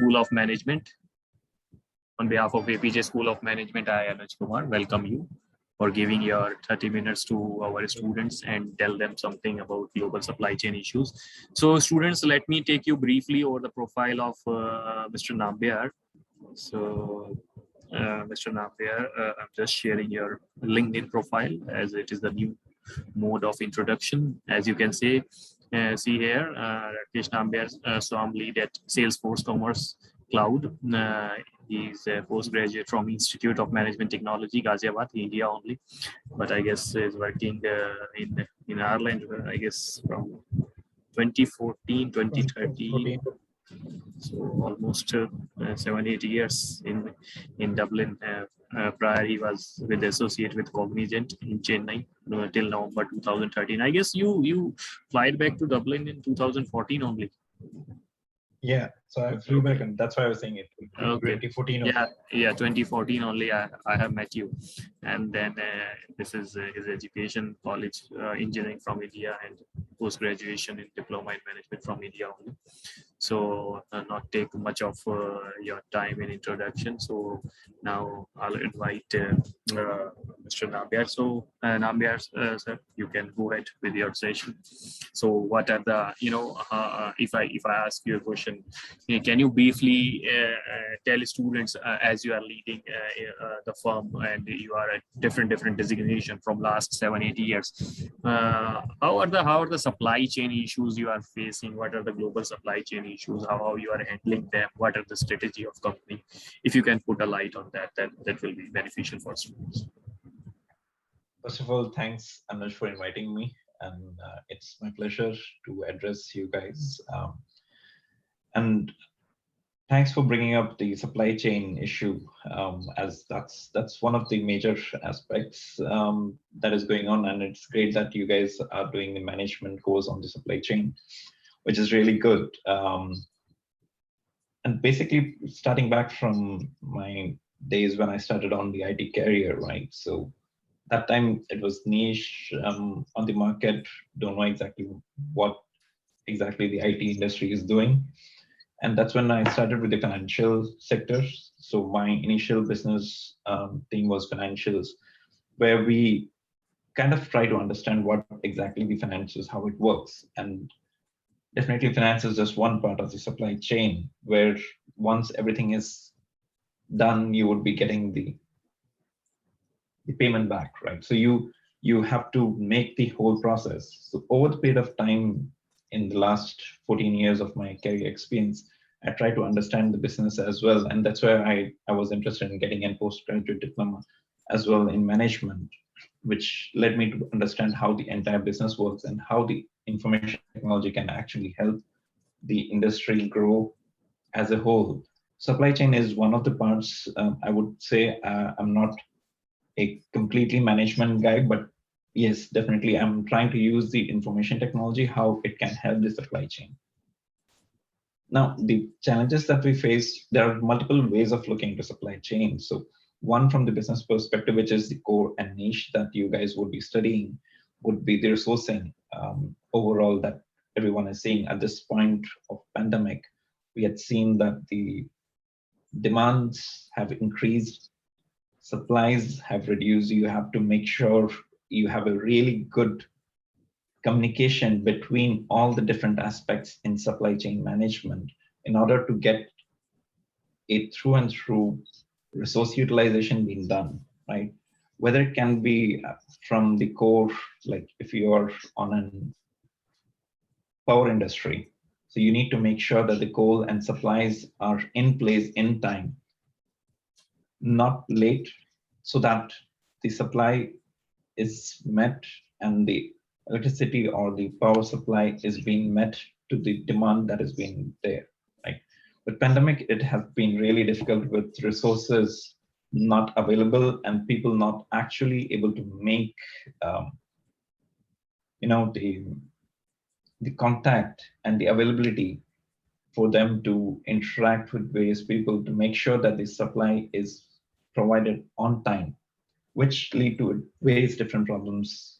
School of Management. On behalf of Apeejay School of Management, I, Anuj Kumar, welcome you for giving your 30 minutes to our students and tell them something about global supply chain issues. So students, let me take you briefly over the profile of Mr. Nambiar. So Mr. Nambiar, I'm just sharing your LinkedIn profile as it is the new mode of introduction. As you can see here, Rakesh Nambiar, SWAM lead at Salesforce Commerce Cloud. He's a postgraduate from Institute of Management Technology, Ghaziabad, India only, but I guess is working in Ireland, I guess from 2014, 2013. So almost 7-8 years in Dublin. Prior, he was with associate with Cognizant in Chennai till November 2013. I guess you flied back to Dublin in 2014 only. Yeah, so I flew back, and that's why I was saying it. Okay. 2014. Yeah, 2014 only. I have met you, and then this is his education, college engineering from India, and post graduation in diploma in management from India only. So not take much of your time in introduction. So now I'll invite Mr. Nambiar. So Nambiar, sir, you can go ahead with your session. So what are the, if I ask you a question, can you briefly tell students as you are leading the firm and you are at different designation from last 7-8 years, how are the supply chain issues you are facing? What are the global supply chain issues? How you are handling them? What are the strategy of company? If you can put a light on that will be beneficial for students. First of all, thanks, Anuj, for inviting me, and it's my pleasure to address you guys. And thanks for bringing up the supply chain issue, as that's one of the major aspects that is going on, and it's great that you guys are doing the management course on the supply chain, which is really good. And basically, starting back from my days when I started on the IT career, right? So that time it was niche on the market, don't know exactly what exactly the IT industry is doing. And that's when I started with the financial sector. So my initial business thing was financials, where we kind of try to understand what exactly the financials, how it works. And definitely finance is just one part of the supply chain, where once everything is done, you would be getting the payment back, right? So you have to make the whole process. So over the period of time, in the last 14 years of my career experience, I try to understand the business as well. And that's where I was interested in getting a postgraduate diploma as well in management, which led me to understand how the entire business works and how the information technology can actually help the industry grow as a whole. Supply chain is one of the parts. I would say I'm not a completely management guy, but yes, definitely I'm trying to use the information technology, how it can help the supply chain. Now, the challenges that we face, there are multiple ways of looking into supply chain. So one from the business perspective, which is the core and niche that you guys would be studying, would be the resourcing overall that everyone is seeing at this point of pandemic. We had seen that the demands have increased, supplies have reduced. You have to make sure you have a really good communication between all the different aspects in supply chain management in order to get a through and through resource utilization being done, right? Whether it can be from the core, like if you're on an power industry, so you need to make sure that the coal and supplies are in place in time, not late, so that the supply is met and the electricity or the power supply is being met to the demand that is being there, right? With pandemic, it has been really difficult with resources not available and people not actually able to make, the contact and the availability for them to interact with various people to make sure that the supply is provided on time, which lead to various different problems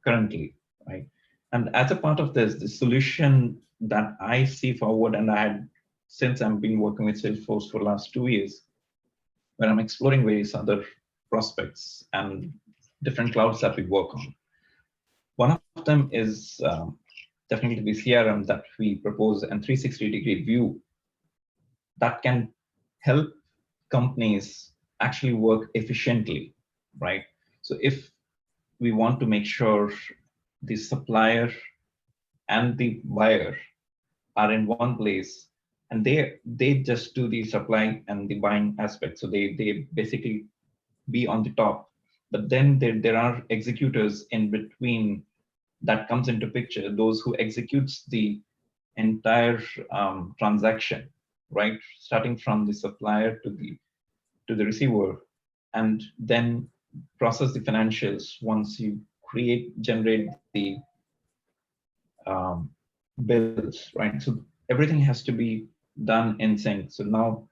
currently, right? And as a part of this, the solution that I see forward, and I had since I've been working with Salesforce for the last 2 years, where I'm exploring various other prospects and different clouds that we work on. One of them is definitely the CRM that we propose, and 360-degree view that can help companies actually work efficiently, right? So if we want to make sure the supplier and the buyer are in one place, and they just do the supply and the buying aspect, so they basically be on the top, but then there are executors in between that comes into picture, those who executes the entire transaction, right, starting from the supplier to the receiver, and then process the financials once you generate the bills, right? So everything has to be done in sync. So now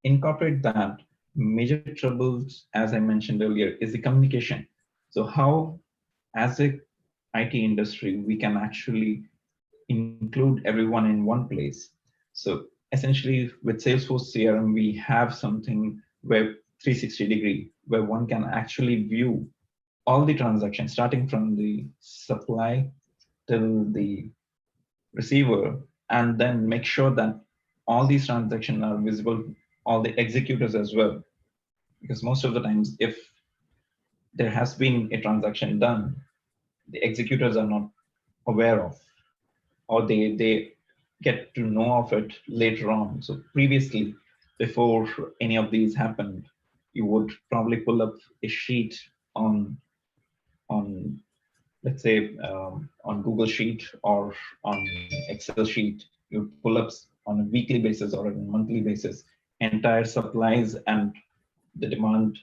incorporate that. Major troubles, as I mentioned earlier, is the communication. So how, as a IT industry, we can actually include everyone in one place. So essentially with Salesforce CRM, we have something where 360-degree, where one can actually view all the transactions, starting from the supply till the receiver, and then make sure that all these transactions are visible, all the executors as well. Because most of the times, if there has been a transaction done, the executors are not aware of, or they get to know of it later on. So previously, before any of these happened, you would probably pull up a sheet on let's say on Google Sheet or on Excel sheet. You pull up on a weekly basis or a monthly basis entire supplies and the demand,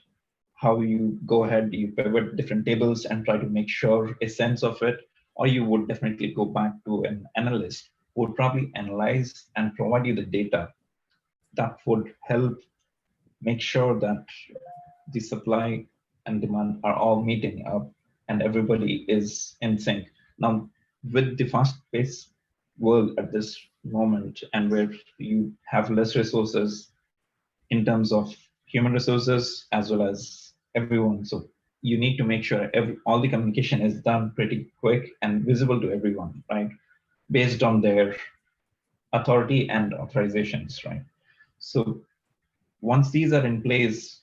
how you go ahead, you pivot different tables and try to make sure a sense of it, or you would definitely go back to an analyst who would probably analyze and provide you the data that would help make sure that the supply and demand are all meeting up and everybody is in sync. Now, with the fast-paced world at this moment, and where you have less resources in terms of human resources as well as everyone, so you need to make sure all the communication is done pretty quick and visible to everyone, right? Based on their authority and authorizations, right? So once these are in place,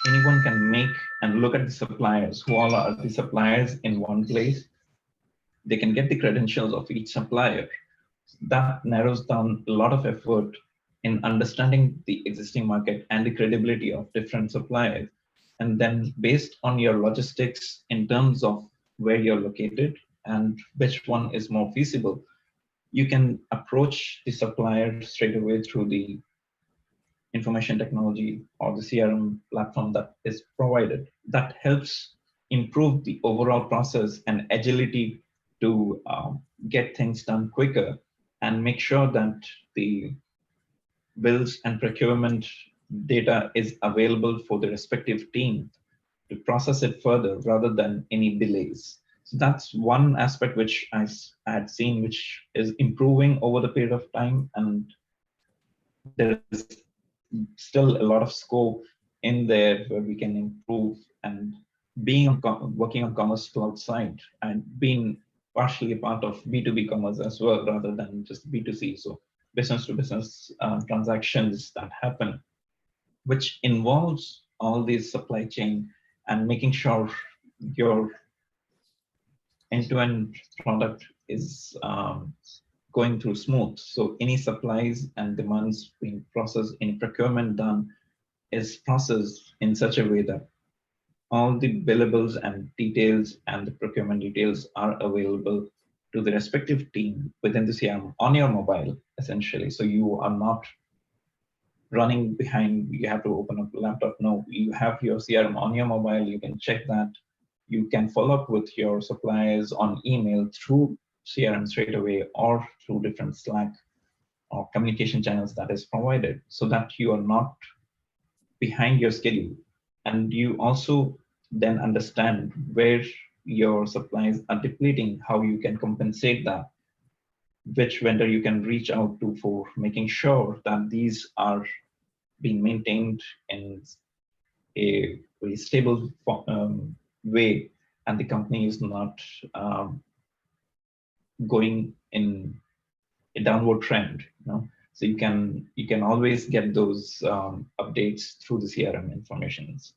anyone can make and look at the suppliers, who all are the suppliers in one place. They can get the credentials of each supplier. That narrows down a lot of effort in understanding the existing market and the credibility of different suppliers. And then based on your logistics in terms of where you're located and which one is more feasible, you can approach the supplier straight away through the information technology or the CRM platform that is provided. That helps improve the overall process and agility to get things done quicker and make sure that the bills and procurement data is available for the respective team to process it further rather than any delays. So that's one aspect which I had seen, which is improving over the period of time, and there's still a lot of scope in there where we can improve. And working on commerce cloud side and being partially a part of B2B commerce as well, rather than just B2C. So business to business transactions that happen, which involves all these supply chain and making sure your end-to-end product is going through smooth. So any supplies and demands being processed, any procurement done is processed in such a way that all the billables and details and the procurement details are available to the respective team within the CRM on your mobile, essentially. So you are not running behind, you have to open up a laptop. No, you have your CRM on your mobile, you can check that. You can follow up with your suppliers on email through CRM straight away or through different Slack or communication channels that is provided, so that you are not behind your schedule. And you also then understand where your supplies are depleting, how you can compensate that. which vendor you can reach out to for making sure that these are being maintained in a stable way, and the company is not going in a downward trend. So you can always get those updates through the CRM informations.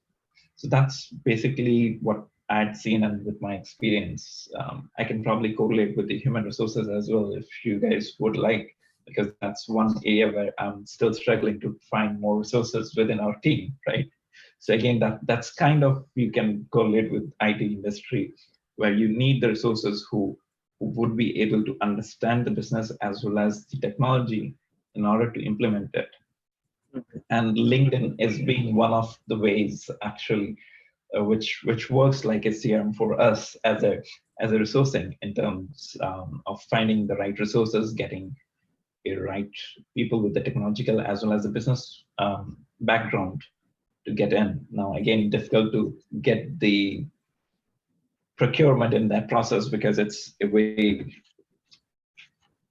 So that's basically what I'd seen, and with my experience, I can probably correlate with the human resources as well if you guys would like, because that's one area where I'm still struggling to find more resources within our team, right? So again, that's kind of, you can correlate with IT industry, where you need the resources who would be able to understand the business as well as the technology in order to implement it. And LinkedIn is being one of the ways actually, which works like a CRM for us as a resourcing in terms of finding the right resources, getting a right people with the technological as well as the business background to get in. Now, again, difficult to get the procurement in that process because it's a way,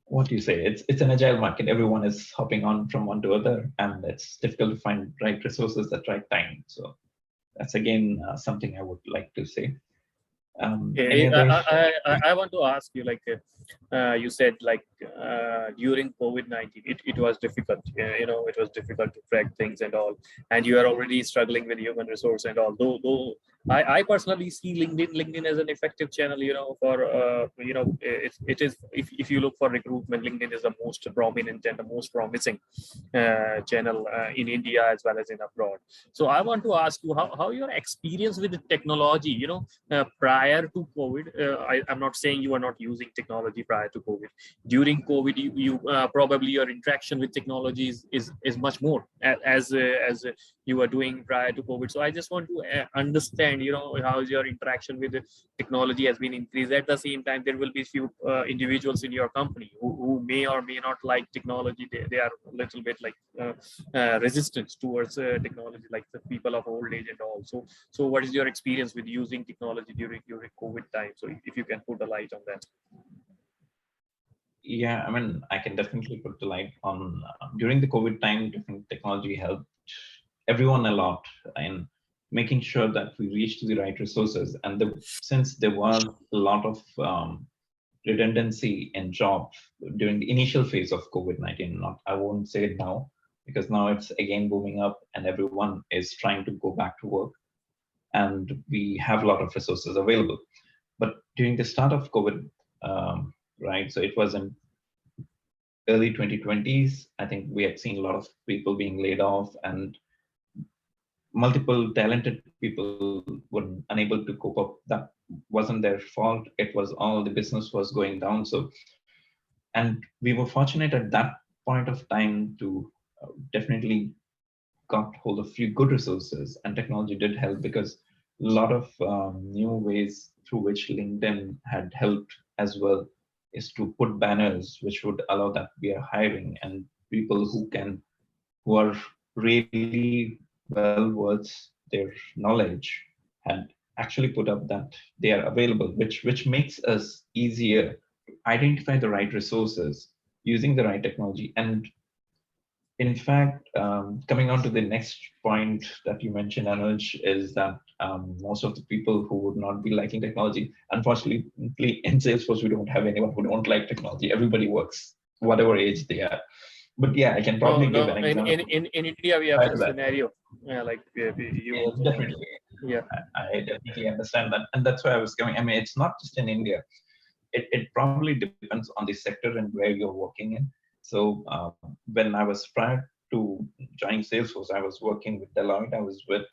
what do you say? It's an agile market. Everyone is hopping on from one to other, and it's difficult to find right resources at right time. So that's again something I would like to say. Any Okay, other? I want to ask you, like you said, like during COVID-19, it was difficult. It was difficult to track things and all, and you are already struggling with human resource and all. Though I personally see LinkedIn as an effective channel. For it is, if you look for recruitment, LinkedIn is the most prominent and the most promising channel in India as well as in abroad. So I want to ask you how your experience with the technology, prior to COVID. I'm not saying you are not using technology prior to COVID. During COVID, you probably your interaction with technology is much more as you were doing prior to COVID. So I just want to understand, how your interaction with the technology has been increased. At the same time, there will be few individuals in your company who may or may not like technology. They are a little bit like resistant towards technology, like the people of old age and all. So what is your experience with using technology during COVID time? So if you can put a light on that. Yeah, I mean, I can definitely put the light on during the COVID time. Different technology helped everyone a lot in making sure that we reached the right resources. And since there was a lot of redundancy in jobs during the initial phase of COVID-19, not I won't say it now, because now it's again booming up and everyone is trying to go back to work, and we have a lot of resources available. But during the start of COVID, right, so it was in early 2020s, I think we had seen a lot of people being laid off, and multiple talented people were unable to cope up. That wasn't their fault. It was all the business was going down. So, and we were fortunate at that point of time to definitely got hold of few good resources, and technology did help, because a lot of new ways through which LinkedIn had helped as well is to put banners which would allow that we are hiring, and people who are really well worth their knowledge had actually put up that they are available, which makes us easier to identify the right resources using the right technology. And in fact, coming on to the next point that you mentioned, Anuj, is that most of the people who would not be liking technology, unfortunately, in Salesforce, we don't have anyone who don't like technology. Everybody works, whatever age they are. But yeah, I can No, probably give no. an In example. India, we have Prior a to that. scenario. Yeah, like you Yeah, also know. definitely. Yeah. I definitely understand that. And that's why I was going. I mean, it's not just in India. It probably depends on the sector and where you're working in. So when I was prior to joining Salesforce, I was working with Deloitte. I was with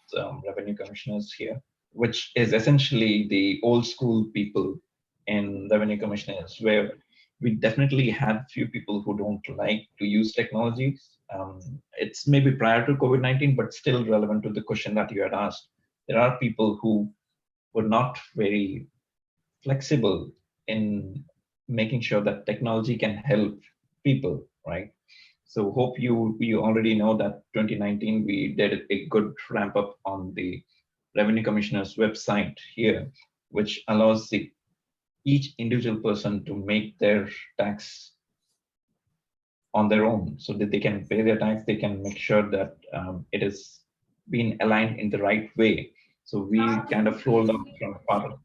revenue commissioners here, which is essentially the old school people in revenue commissioners, where we definitely had few people who don't like to use technologies. It's maybe prior to COVID-19, but still relevant to the question that you had asked. There are people who were not very flexible in making sure that technology can help people, right? So hope you already know that 2019 we did a good ramp up on the revenue commissioner's website here, which allows each individual person to make their tax on their own, so that they can pay their tax, they can make sure that it is being aligned in the right way. So we kind of rolled out from part of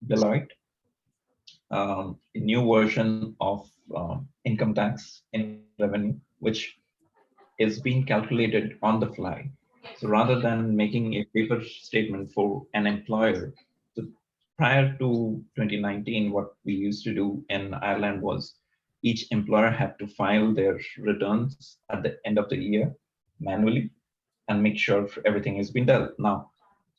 Deloitte a new version of income tax in revenue, which is being calculated on the fly. So rather than making a paper statement for an employer, so prior to 2019, what we used to do in Ireland was each employer had to file their returns at the end of the year manually and make sure everything has been done. Now,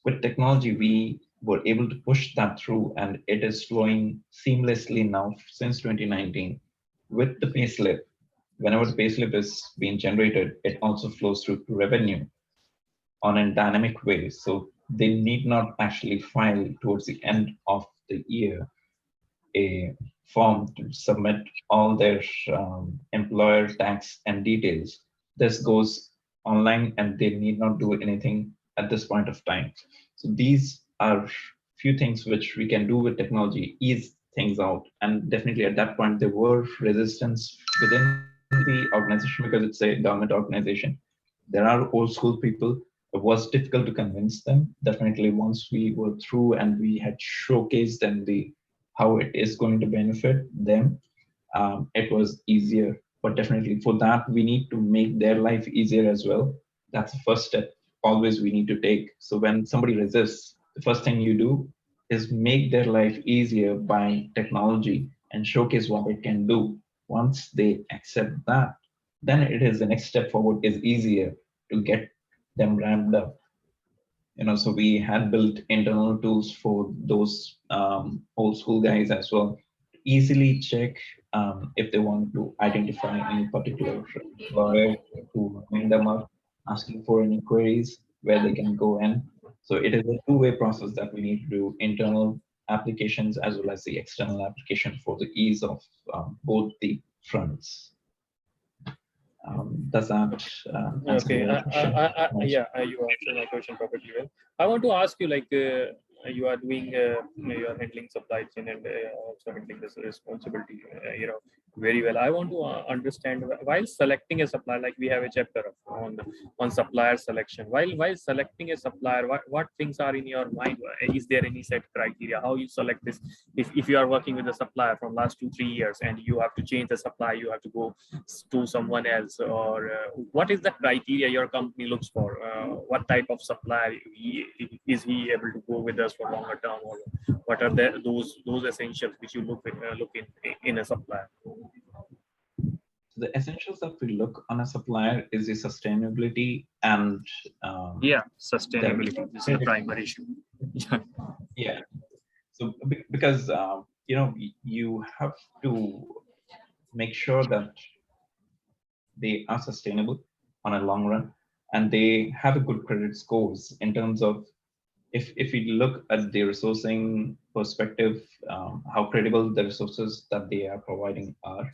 with technology, we were able to push that through, and it is flowing seamlessly now since 2019 with the payslip. Whenever the payslip is being generated, it also flows through to revenue on a dynamic way. So they need not actually file towards the end of the year a form to submit all their employer tax and details. This goes online and they need not do anything at this point of time. So these are few things which we can do with technology, ease things out. And definitely at that point, there were resistance within the organization because it's a government organization. There are old school people. It was difficult to convince them. Definitely once we were through and we had showcased them the how it is going to benefit them, it was easier. But definitely for that, we need to make their life easier as well. That's the first step always we need to take. So when somebody resists, the first thing you do is make their life easier by technology and showcase what it can do. Once they accept that, then it is the next step forward is easier to get them ramped up. So we had built internal tools for those old school guys as well, to easily check if they want to identify any particular employer, to ring them up, asking for any queries where they can go in. So it is a two-way process that we need to do internal applications as well as the external application for the ease of both the fronts. Does that answer Okay, your question? yeah, you answered my question perfectly well. I want to ask you, like, you are doing, you are handling supply chain and also handling this responsibility, very well. I want to understand while selecting a supplier, like we have a chapter on supplier selection. While selecting a supplier, what things are in your mind? Is there any set criteria how you select this? If you are working with a supplier from last 2-3 years and you have to change the supplier, you have to go to someone else, or what is the criteria your company looks for? What type of supplier is he able to go with us for longer term, or what are those essentials which you look in a supplier? The essentials that we look on a supplier is the sustainability and Yeah, sustainability. This is the primary issue. Yeah. So because you have to make sure that they are sustainable on a long run, and they have a good credit scores in terms of if we look at the resourcing perspective, how credible the resources that they are providing are.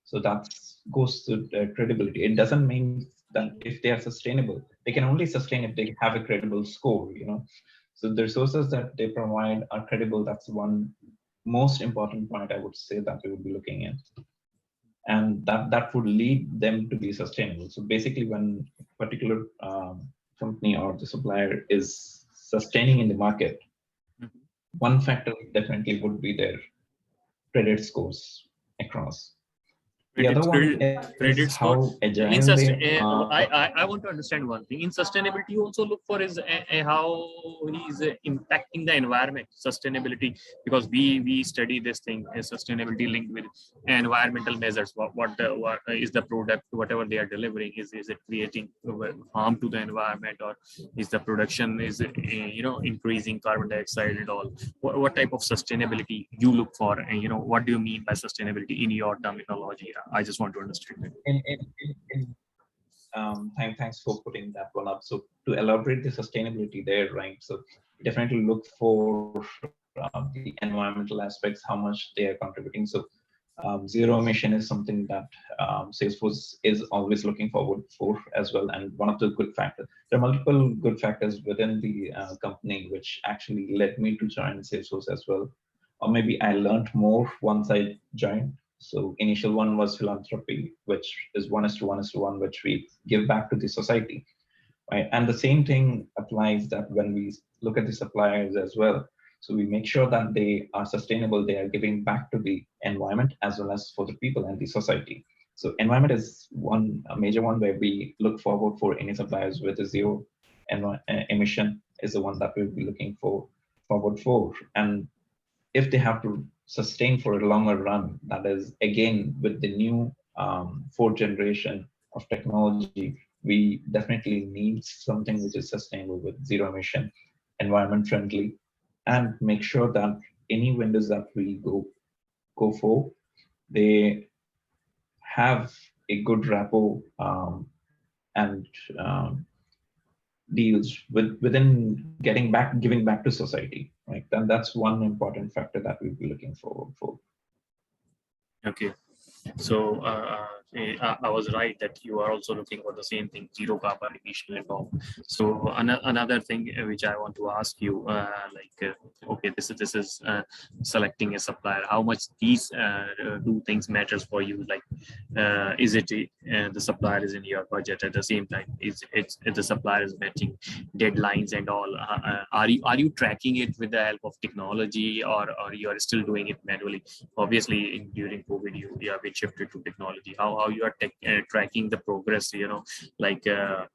So that goes to credibility. It doesn't mean that if they are sustainable, they can only sustain if they have a credible score. So the resources that they provide are credible. That's one most important point I would say that we would be looking at. And that would lead them to be sustainable. So basically, when a particular company or the supplier is sustaining in the market, one factor definitely would be their credit scores across. The other one is Credit how score agile in they are. I want to understand one thing. In sustainability, you also look for is how he is impacting the environment, sustainability, because we study this thing, sustainability linked with environmental measures. What is the product, whatever they are delivering, is it creating harm to the environment, or is the production is increasing carbon dioxide and all? What type of sustainability you look for, and what do you mean by sustainability in your terminology? I just want to understand it. Thanks for putting that one up. So to elaborate the sustainability there, right? So definitely look for the environmental aspects, how much they are contributing. So zero emission is something that Salesforce is always looking forward for as well. And one of the good factors, there are multiple good factors within the company, which actually led me to join Salesforce as well. Or maybe I learned more once I joined. So initial one was philanthropy, which is 1:1:1, which we give back to the society, right? And the same thing applies that when we look at the suppliers as well. So we make sure that they are sustainable, they are giving back to the environment as well as for the people and the society. So environment is one a major one where we look forward for any suppliers with a zero emission is the one that we'll be looking for forward for. And if they have to sustain for a longer run, that is again with the new fourth generation of technology, we definitely need something which is sustainable with zero emission, environment friendly, and make sure that any vendors that we go for, they have a good rapport and deals within giving back to society, right? Then that's one important factor that we'll be looking forward for. Okay. So I was right that you are also looking for the same thing, zero carbon emission and all. So another thing which I want to ask you, okay, this is selecting a supplier. How much these two things matters for you? Like, is it the supplier is in your budget at the same time? Is the supplier is matching deadlines and all? Are you tracking it with the help of technology, or you are still doing it manually? Obviously during COVID you have been shifted to technology. How you are tracking the progress, like a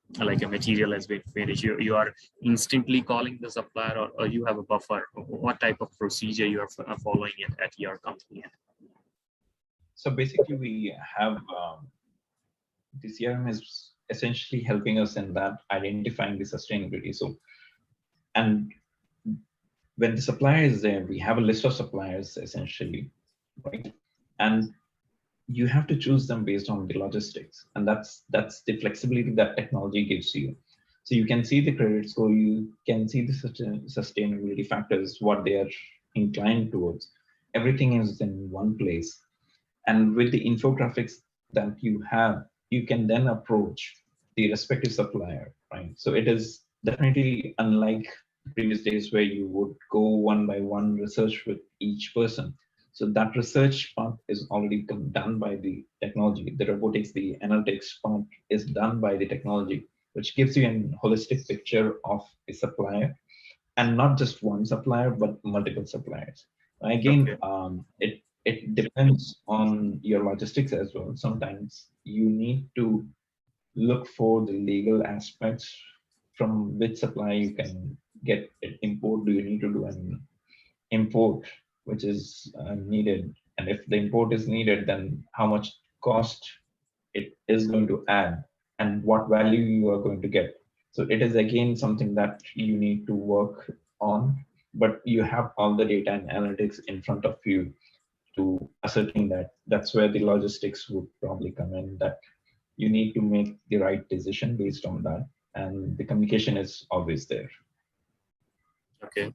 material has been finished, you are instantly calling the supplier, or you have a buffer? What type of procedure you are following it at your company? So basically we have the CRM is essentially helping us in that identifying the sustainability. So, and when the supplier is there, we have a list of suppliers essentially, right? And you have to choose them based on the logistics, and that's the flexibility that technology gives you. So you can see the credit score, you can see the sustainability factors, what they are inclined towards. Everything is in one place, and with the infographics that you have, you can then approach the respective supplier, right? So it is definitely unlike previous days where you would go one by one research with each person. So that research part is already done by the technology. The robotics, the analytics part is done by the technology, which gives you a holistic picture of a supplier, and not just one supplier, but multiple suppliers. Again, Okay. it depends on your logistics as well. Sometimes you need to look for the legal aspects from which supplier you can get it import. Do you need to do an import which is needed? And if the import is needed, then how much cost it is going to add and what value you are going to get. So it is again something that you need to work on, but you have all the data and analytics in front of you to ascertain that. That's where the logistics would probably come in, that you need to make the right decision based on that. And the communication is always there. Okay.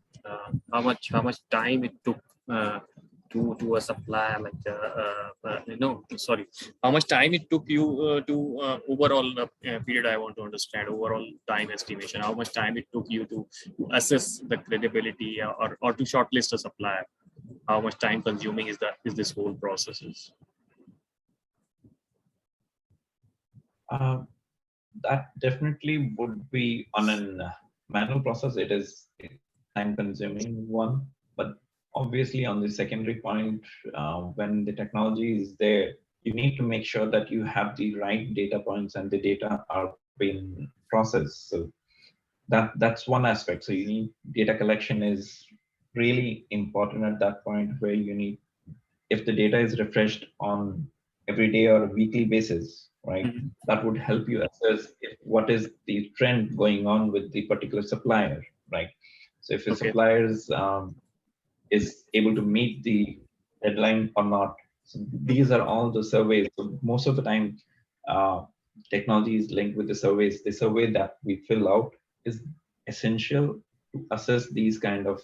How much time it took to a supplier, like no, sorry, how much time it took you to overall period? I want to understand overall time estimation. How much time it took you to assess the credibility, or to shortlist a supplier? How much time consuming is this whole process is? Uh, that definitely would be on a manual process. It is a time consuming one, but obviously on the secondary point, when the technology is there, you need to make sure that you have the right data points and the data are being processed. So that's one aspect. So you need data collection is really important at that point, where you need, if the data is refreshed on every day or a weekly basis, right, Mhm. that would help you assess what is the trend going on with the particular supplier, right? So if a Okay. supplier is able to meet the deadline or not. So these are all the surveys. So most of the time, uh, technology is linked with the surveys. The survey that we fill out is essential to assess these kind of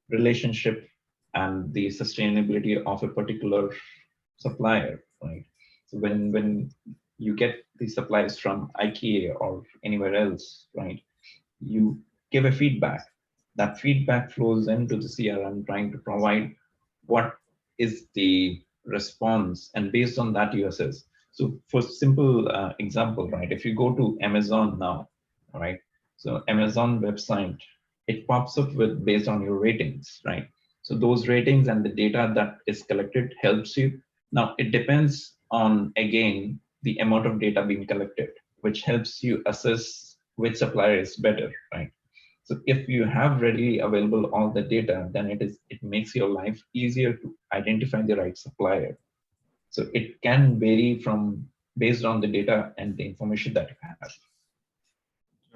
relationship and the sustainability of a particular supplier, right? So when you get the supplies from IKEA or anywhere else, right, you give a feedback. That feedback flows into the CRM, trying to provide what is the response, and based on that you assess. So for simple example, right, if you go to Amazon now, right, so Amazon website, it pops up with based on your ratings, right? So those ratings and the data that is collected helps you. Now it depends on, again, the amount of data being collected, which helps you assess which supplier is better, right? So if you have readily available all the data, then it makes your life easier to identify the right supplier. So it can vary from based on the data and the information that you have.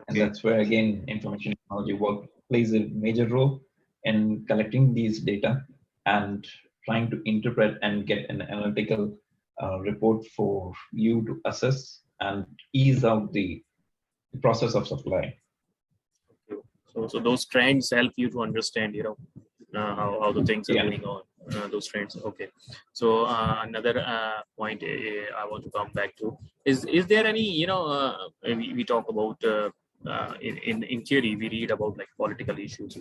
And Okay. that's where again information technology work plays a major role in collecting these data and trying to interpret and get an analytical report for you to assess and ease out the process of supply. So those trends help you to understand, how the things are Yeah. going on. Those trends. Okay. So another point I want to come back to is there any, we talk about in theory we read about like political issues.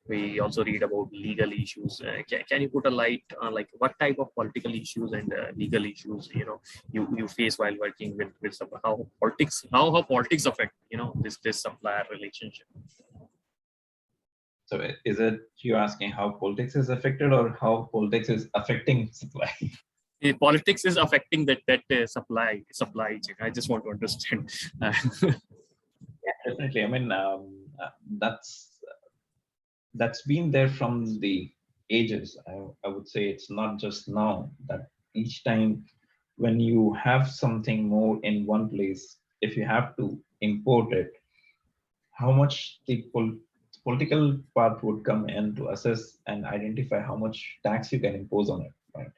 We also read about legal issues. Can you put a light on like what type of political issues and legal issues you face while working with how politics affect this supplier relationship? So is it you asking how politics is affected or how politics is affecting supply? Politics is affecting that supply chain. I just want to understand. Yeah, definitely. I mean, that's been there from the ages. I would say it's not just now that each time when you have something more in one place, if you have to import it, how much the political part would come in to assess and identify how much tax you can impose on it, right?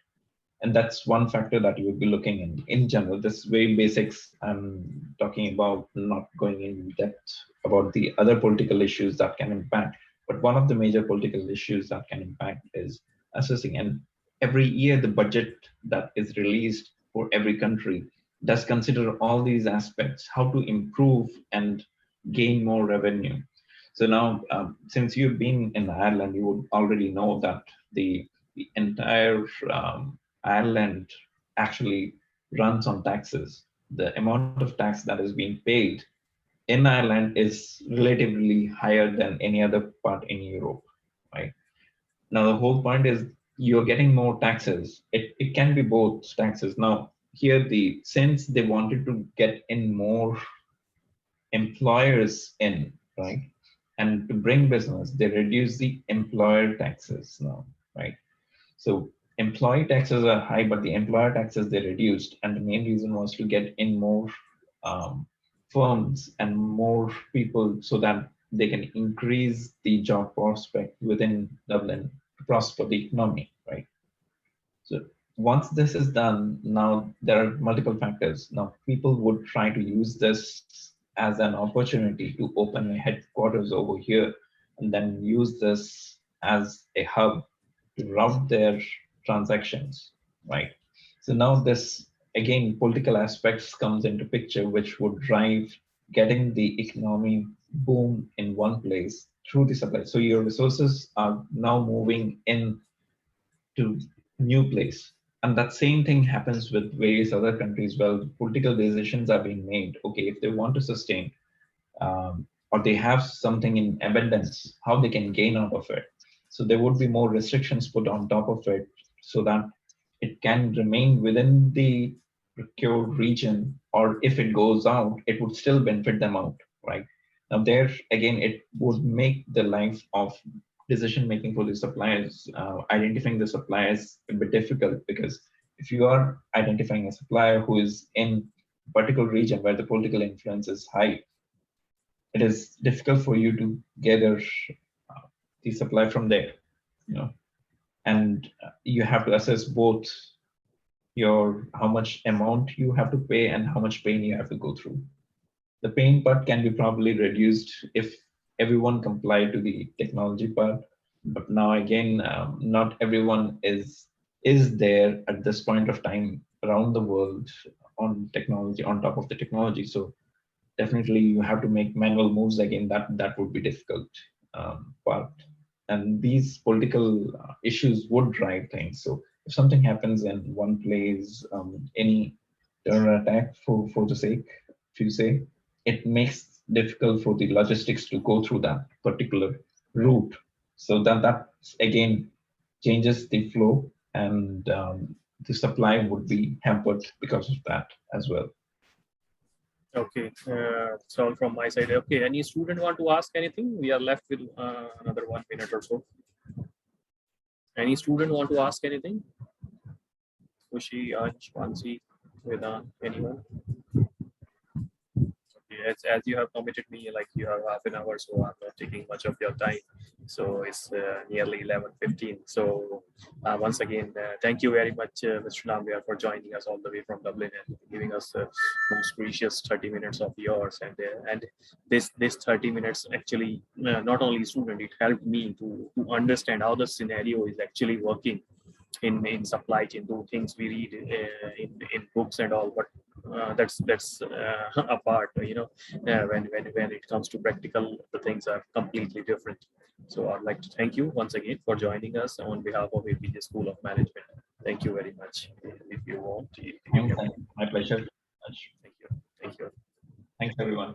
And that's one factor that you would be looking in general. This very basics I'm talking about, not going in depth about the other political issues that can impact, but one of the major political issues that can impact is assessing. And every year the budget that is released for every country does consider all these aspects, how to improve and gain more revenue. So now, since you've been in Ireland, you would already know that the entire Ireland actually runs on taxes. The amount of tax that is being paid in Ireland is relatively higher than any other part in Europe, right? Now, the whole point is you're getting more taxes. It can be both taxes. Now, here, since they wanted to get in more employers in, right? And to bring business, they reduce the employer taxes now, right? So employee taxes are high, but the employer taxes they reduced, and the main reason was to get in more um, firms and more people so that they can increase the job prospect within Dublin to prosper the economy, right? So once this is done, now there are multiple factors. Now people would try to use this as an opportunity to open a headquarters over here and then use this as a hub to route their transactions, right? So now this again political aspects comes into picture, which would drive getting the economy boom in one place through the supply. So your resources are now moving in to new place. And that same thing happens with various other countries. Well, political decisions are being made. Okay, if they want to sustain or they have something in abundance, how they can gain out of it. So there would be more restrictions put on top of it so that it can remain within the procured region, or if it goes out, it would still benefit them out, right? Now, there again, it would make the life of decision making for the suppliers, identifying the suppliers a bit difficult because if you are identifying a supplier who is in a particular region where the political influence is high, it is difficult for you to gather the supply from there, you know, and you have to assess both your how much amount you have to pay and how much pain you have to go through. The pain part can be probably reduced if everyone comply to the technology part, but now again, not everyone is there at this point of time around the world on technology on top of the technology. So definitely you have to make manual moves again. That would be difficult part. and these political issues would drive things. So if something happens and one plays any terror attack for the sake, if you say, it makes difficult for the logistics to go through that particular route. So that again changes the flow, and the supply would be hampered because of that as well. Okay, that's all from my side. Okay, any student want to ask anything? We are left with another 1 minute or so. Any student want to ask anything? Kushi, Ansh, Vansi, Vedan, anyone? As you have committed me, like you have half an hour, so I'm not taking much of your time. So it's nearly 11:15. So once again, thank you very much, Mr. Nambiar, for joining us all the way from Dublin and giving us most precious 30 minutes of yours. And this 30 minutes actually not only student, it helped me to understand how the scenario is actually working in supply chain, do things we read in books and all, but that's apart, when it comes to practical, the things are completely different. So I'd like to thank you once again for joining us on behalf of APJ School of Management. Thank you very much. If you want, you can. My pleasure. Thank you. Thank you. Thanks, everyone.